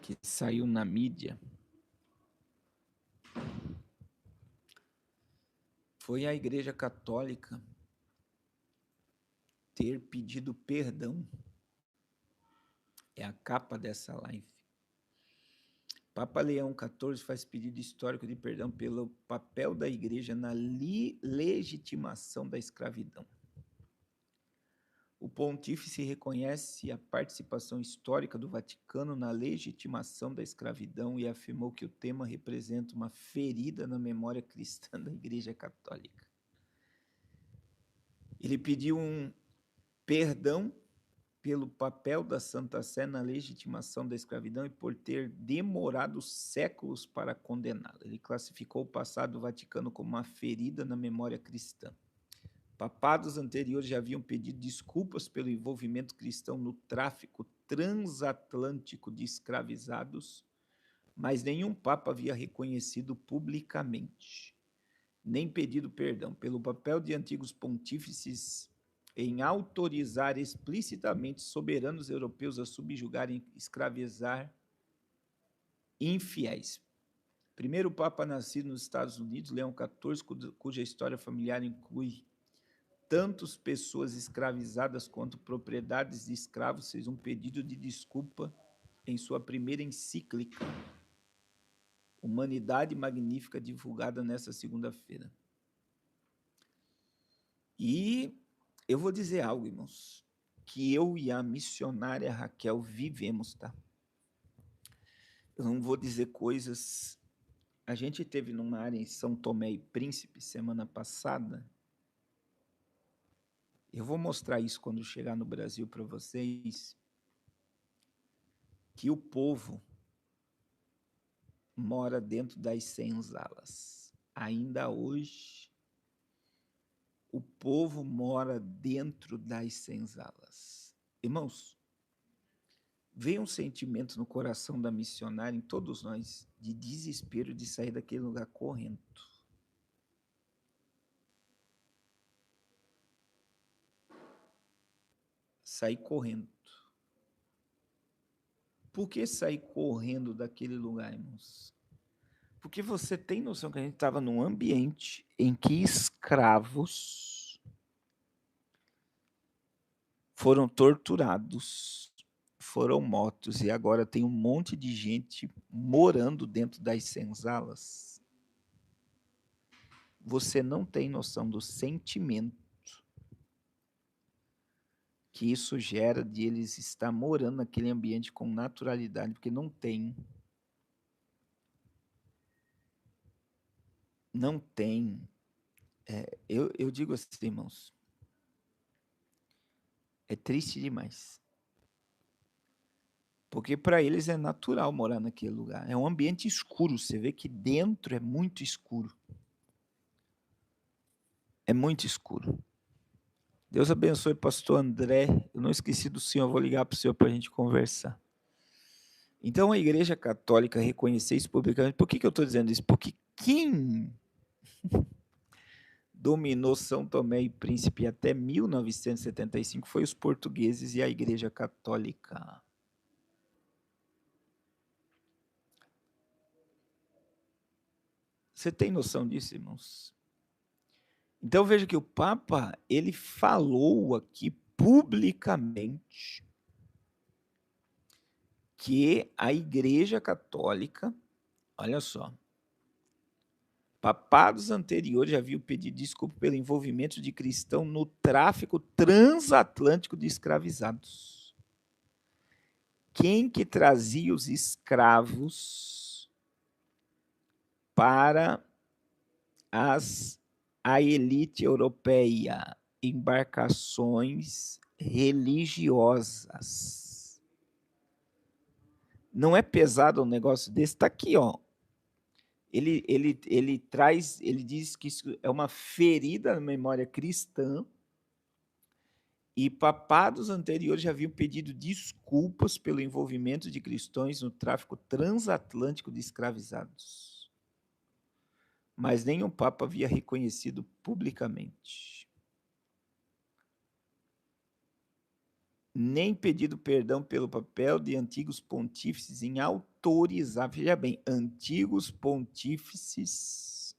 que saiu na mídia foi a Igreja Católica ter pedido perdão. É a capa dessa live. Papa Leão XIV faz pedido histórico de perdão pelo papel da Igreja na legitimação da escravidão. O pontífice reconhece a participação histórica do Vaticano na legitimação da escravidão e afirmou que o tema representa uma ferida na memória cristã da Igreja Católica. Ele pediu um perdão pelo papel da Santa Sé na legitimação da escravidão e por ter demorado séculos para condená-la. Ele classificou o passado do Vaticano como uma ferida na memória cristã. Papados anteriores já haviam pedido desculpas pelo envolvimento cristão no tráfico transatlântico de escravizados, mas nenhum papa havia reconhecido publicamente, nem pedido perdão pelo papel de antigos pontífices em autorizar explicitamente soberanos europeus a subjugarem e escravizar infiéis. Primeiro papa nascido nos Estados Unidos, Leão XIV, cuja história familiar inclui tantas pessoas escravizadas quanto propriedades de escravos, fez um pedido de desculpa em sua primeira encíclica, Humanidade Magnífica, divulgada nesta segunda-feira. E eu vou dizer algo, irmãos, que eu e a missionária Raquel vivemos, tá? Eu não vou dizer coisas... A gente teve numa área em São Tomé e Príncipe semana passada. Eu vou mostrar isso quando chegar no Brasil para vocês, que o povo mora dentro das senzalas. Ainda hoje, o povo mora dentro das senzalas. Irmãos, veio um sentimento no coração da missionária, em todos nós, de desespero de sair daquele lugar correndo. Sair correndo. Por que sair correndo daquele lugar, irmãos? Porque você tem noção que a gente estava num ambiente em que escravos foram torturados, foram mortos, e agora tem um monte de gente morando dentro das senzalas. Você não tem noção do sentimento que isso gera de eles estar morando naquele ambiente com naturalidade, porque não tem. Não tem. Eu digo assim, irmãos, é triste demais. Porque para eles é natural morar naquele lugar. É um ambiente escuro, você vê que dentro é muito escuro. É muito escuro. Deus abençoe, pastor André. Eu não esqueci do senhor, vou ligar para o senhor para a gente conversar. Então, a Igreja Católica reconhecer isso publicamente. Por que eu estou dizendo isso? Porque quem dominou São Tomé e Príncipe até 1975 foi os portugueses e a Igreja Católica. Você tem noção disso, irmãos? Então, veja que o Papa, ele falou aqui publicamente que a Igreja Católica, olha só, papados anteriores já haviam pedido desculpa pelo envolvimento de cristãos no tráfico transatlântico de escravizados. Quem que trazia os escravos para a elite europeia? Embarcações religiosas. Não é pesado um negócio desse? Está aqui, ó. Ele diz que isso é uma ferida na memória cristã, e papados anteriores já haviam pedido desculpas pelo envolvimento de cristãos no tráfico transatlântico de escravizados. Mas nenhum papa havia reconhecido publicamente, nem pedido perdão pelo papel de antigos pontífices em autorizar autorizar, veja bem, antigos pontífices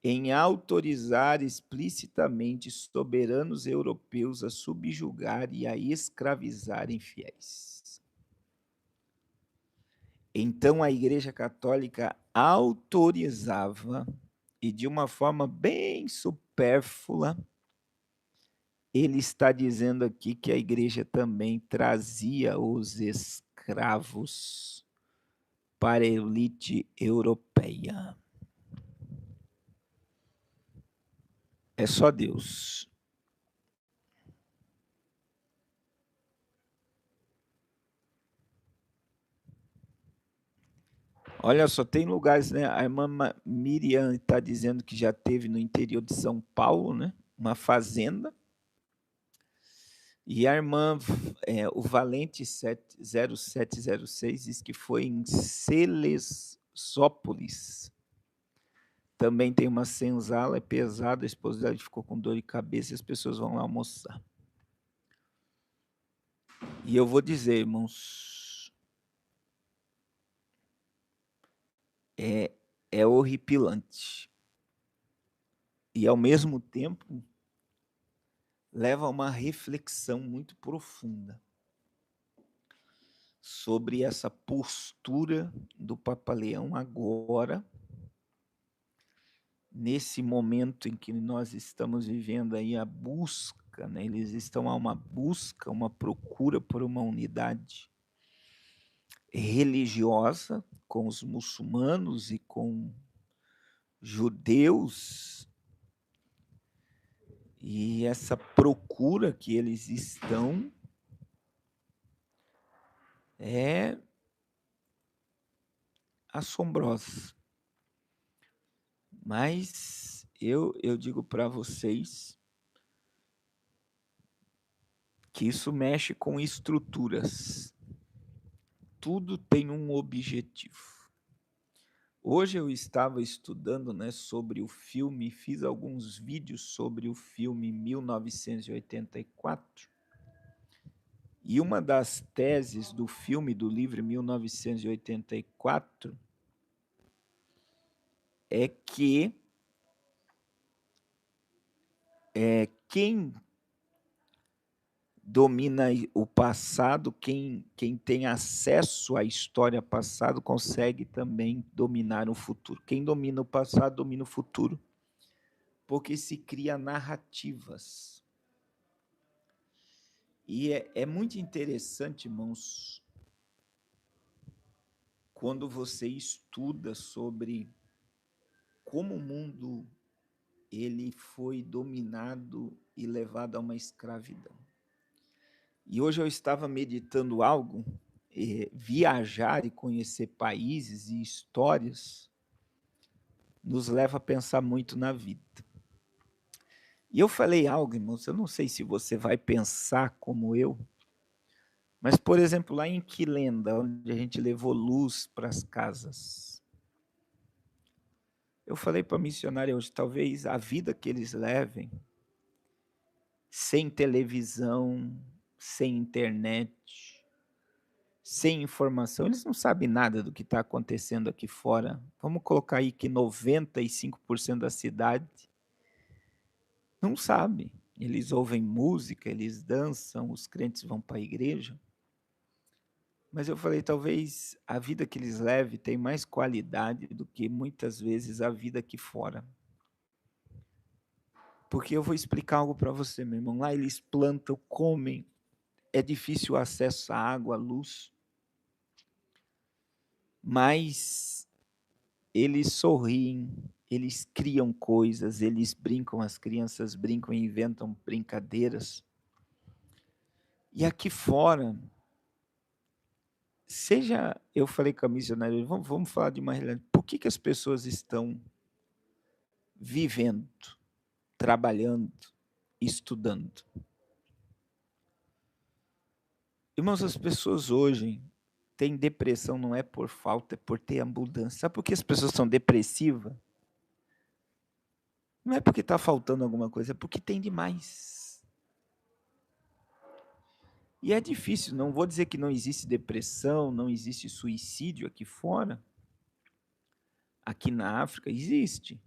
em autorizar explicitamente soberanos europeus a subjugar e a escravizarem fiéis. Então, a Igreja Católica autorizava, e de uma forma bem supérflua, ele está dizendo aqui que a Igreja também trazia os escravos para a elite europeia. É só Deus. Olha só, tem lugares, né? A irmã Miriam está dizendo que já teve no interior de São Paulo, né? Uma fazenda. E a irmã, o Valente 0706 diz que foi em Celesópolis. Também tem uma senzala, é pesada, a esposa dela ficou com dor de cabeça e as pessoas vão lá almoçar. E eu vou dizer, irmãos, é horripilante. E, ao mesmo tempo, leva a uma reflexão muito profunda sobre essa postura do Papa Leão agora, nesse momento em que nós estamos vivendo aí a busca, né? Eles estão a uma busca, uma procura por uma unidade religiosa com os muçulmanos e com judeus, e essa procura que eles estão é assombrosa. Mas eu digo para vocês que isso mexe com estruturas. Tudo tem um objetivo. Hoje eu estava estudando, né, sobre o filme, fiz alguns vídeos sobre o filme 1984. E uma das teses do filme, do livro 1984, é que quem domina o passado, quem tem acesso à história passada, consegue também dominar o futuro. Quem domina o passado, domina o futuro, porque se cria narrativas. E é muito interessante, irmãos, quando você estuda sobre como o mundo ele foi dominado e levado a uma escravidão. E hoje eu estava meditando algo, viajar e conhecer países e histórias nos leva a pensar muito na vida. E eu falei algo, irmãos, eu não sei se você vai pensar como eu, mas, por exemplo, lá em Quilenda, onde a gente levou luz para as casas, eu falei para a missionária hoje, talvez a vida que eles levem, sem televisão, sem internet, sem informação, eles não sabem nada do que está acontecendo aqui fora. Vamos colocar aí que 95% da cidade não sabe. Eles ouvem música, eles dançam, os crentes vão para a igreja. Mas eu falei, talvez a vida que eles levem tem mais qualidade do que muitas vezes a vida aqui fora. Porque eu vou explicar algo para você, meu irmão. Lá eles plantam, comem, é difícil o acesso à água, à luz. Mas eles sorriem, eles criam coisas, eles brincam, as crianças brincam e inventam brincadeiras. E aqui fora, eu falei com a missionária, vamos falar de uma realidade. Por que as pessoas estão vivendo, trabalhando, estudando? Irmãos, as pessoas hoje têm depressão, não é por falta, é por ter abundância. Sabe por que as pessoas são depressivas? Não é porque está faltando alguma coisa, é porque tem demais. E é difícil, não vou dizer que não existe depressão, não existe suicídio aqui fora. Aqui na África existe.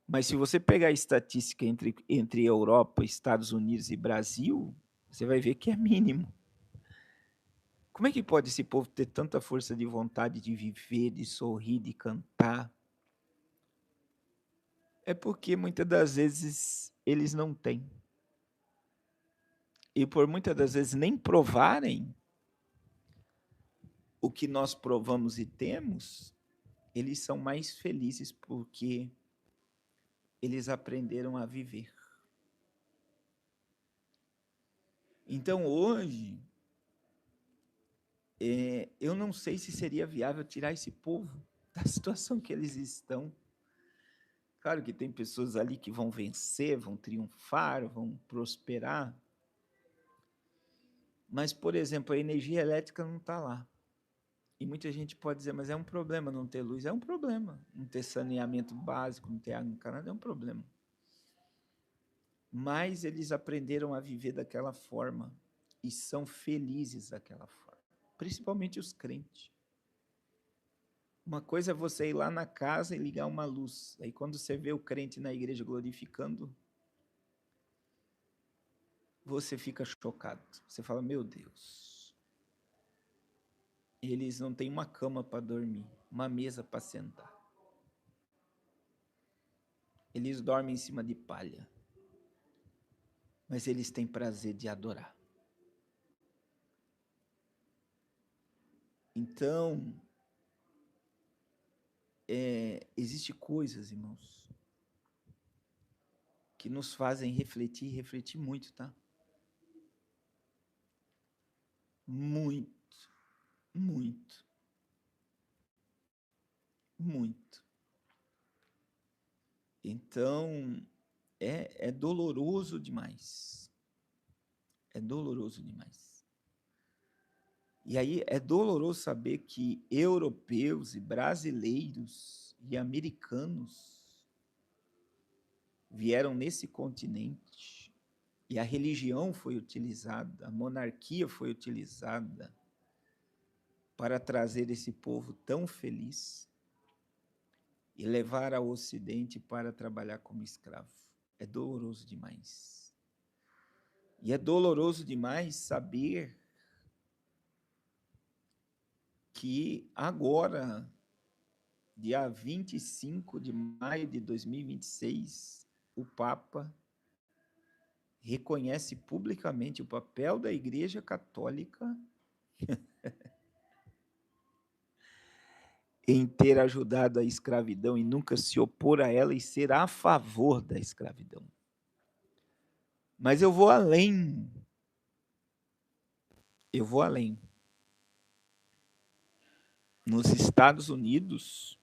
Mas se você pegar a estatística entre Europa, Estados Unidos e Brasil, você vai ver que é mínimo. Como é que pode esse povo ter tanta força de vontade de viver, de sorrir, de cantar? É porque muitas das vezes eles não têm. E por muitas das vezes nem provarem o que nós provamos e temos, eles são mais felizes porque eles aprenderam a viver. Então, hoje, eu não sei se seria viável tirar esse povo da situação que eles estão. Claro que tem pessoas ali que vão vencer, vão triunfar, vão prosperar. Mas, por exemplo, a energia elétrica não está lá. E muita gente pode dizer, mas é um problema não ter luz. É um problema. Não ter saneamento básico, não ter água encanada, é um problema. Mas eles aprenderam a viver daquela forma e são felizes daquela forma. Principalmente os crentes. Uma coisa é você ir lá na casa e ligar uma luz. Aí quando você vê o crente na igreja glorificando, você fica chocado. Você fala, meu Deus. Eles não têm uma cama para dormir, uma mesa para sentar. Eles dormem em cima de palha. Mas eles têm prazer de adorar. Então, existem coisas, irmãos, que nos fazem refletir muito, tá? Muito, muito, muito. Então, é doloroso demais. É doloroso demais. E aí é doloroso saber que europeus e brasileiros e americanos vieram nesse continente e a religião foi utilizada, a monarquia foi utilizada para trazer esse povo tão feliz e levar ao Ocidente para trabalhar como escravo. É doloroso demais. E é doloroso demais saber que agora, dia 25 de maio de 2026, o Papa reconhece publicamente o papel da Igreja Católica em ter ajudado a escravidão e nunca se opor a ela e ser a favor da escravidão. Mas eu vou além. Eu vou além. Nos Estados Unidos,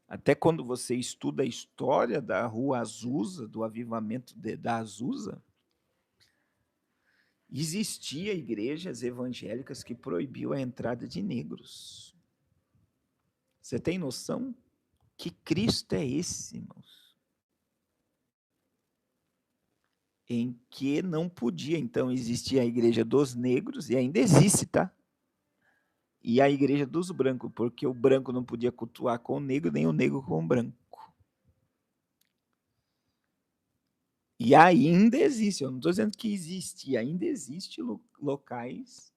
até quando você estuda a história da Rua Azusa, do avivamento da Azusa, existia igrejas evangélicas que proibiam a entrada de negros. Você tem noção? Que Cristo é esse, irmãos? Em que não podia, então, existir a igreja dos negros, e ainda existe, tá? E a igreja dos brancos, porque o branco não podia cultuar com o negro, nem o negro com o branco. E ainda existe, eu não estou dizendo que existe, ainda existe locais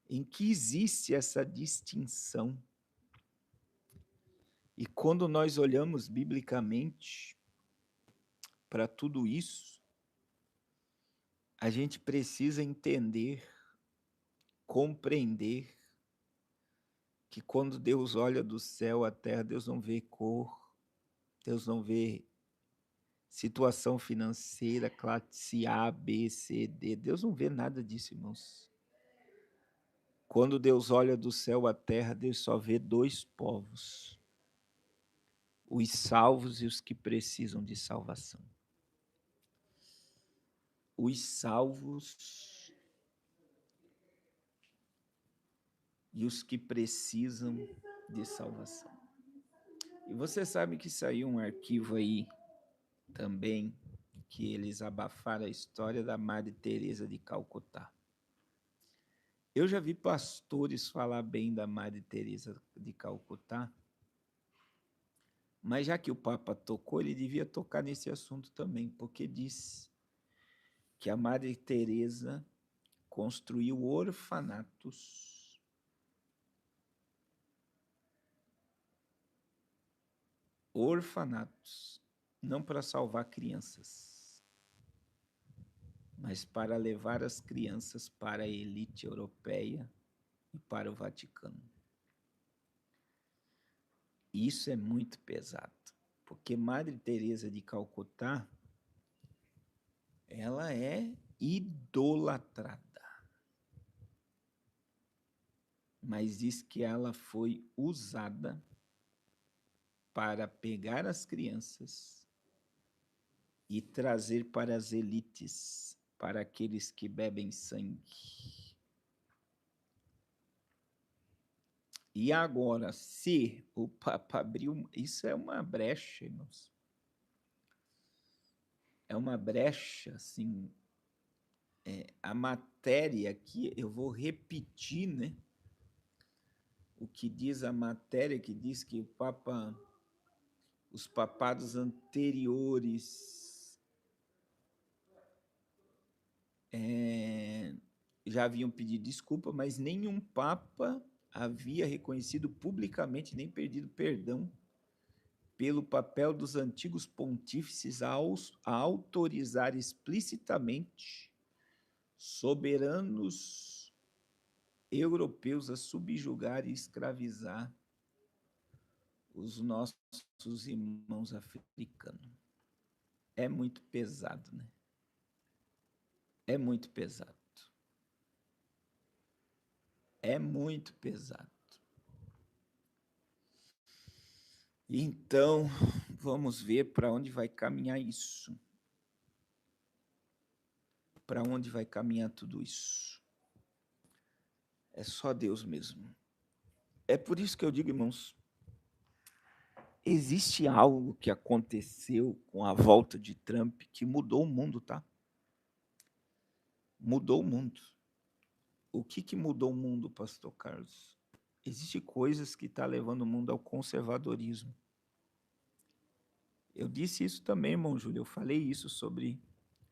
em que existe essa distinção. E quando nós olhamos biblicamente para tudo isso, a gente precisa entender, compreender que quando Deus olha do céu à terra, Deus não vê cor, Deus não vê situação financeira, classe A, B, C, D. Deus não vê nada disso, irmãos. Quando Deus olha do céu à terra, Deus só vê dois povos: os salvos e os que precisam de salvação. Os salvos e os que precisam de salvação. E você sabe que saiu um arquivo aí também que eles abafaram a história da Madre Teresa de Calcutá. Eu já vi pastores falar bem da Madre Teresa de Calcutá, mas já que o Papa tocou, ele devia tocar nesse assunto também, porque diz que a Madre Teresa construiu orfanatos não para salvar crianças, mas para levar as crianças para a elite europeia e para o Vaticano. Isso é muito pesado, porque Madre Teresa de Calcutá, ela é idolatrada. Mas diz que ela foi usada para pegar as crianças e trazer para as elites, para aqueles que bebem sangue. E agora, se o Papa abriu... Isso é uma brecha, irmãos. É uma brecha, assim... a matéria aqui, eu vou repetir, né? O que diz a matéria, que diz que o Papa... Os papados anteriores já haviam pedido desculpa, mas nenhum papa havia reconhecido publicamente nem pedido perdão pelo papel dos antigos pontífices a autorizar explicitamente soberanos europeus a subjugar e escravizar os nossos irmãos africanos. É muito pesado, né? É muito pesado. É muito pesado. Então, vamos ver para onde vai caminhar isso. Para onde vai caminhar tudo isso? É só Deus mesmo. É por isso que eu digo, irmãos, existe algo que aconteceu com a volta de Trump que mudou o mundo, tá? Mudou o mundo. O que mudou o mundo, pastor Carlos? Existem coisas que estão levando o mundo ao conservadorismo. Eu disse isso também, irmão Júlio, eu falei isso sobre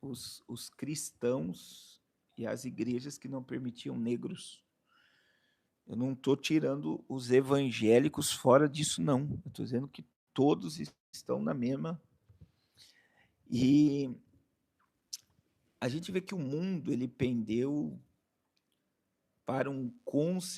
os cristãos e as igrejas que não permitiam negros. Eu não estou tirando os evangélicos fora disso, não. Eu estou dizendo que todos estão na mesma. E a gente vê que o mundo ele pendeu para um conservadorismo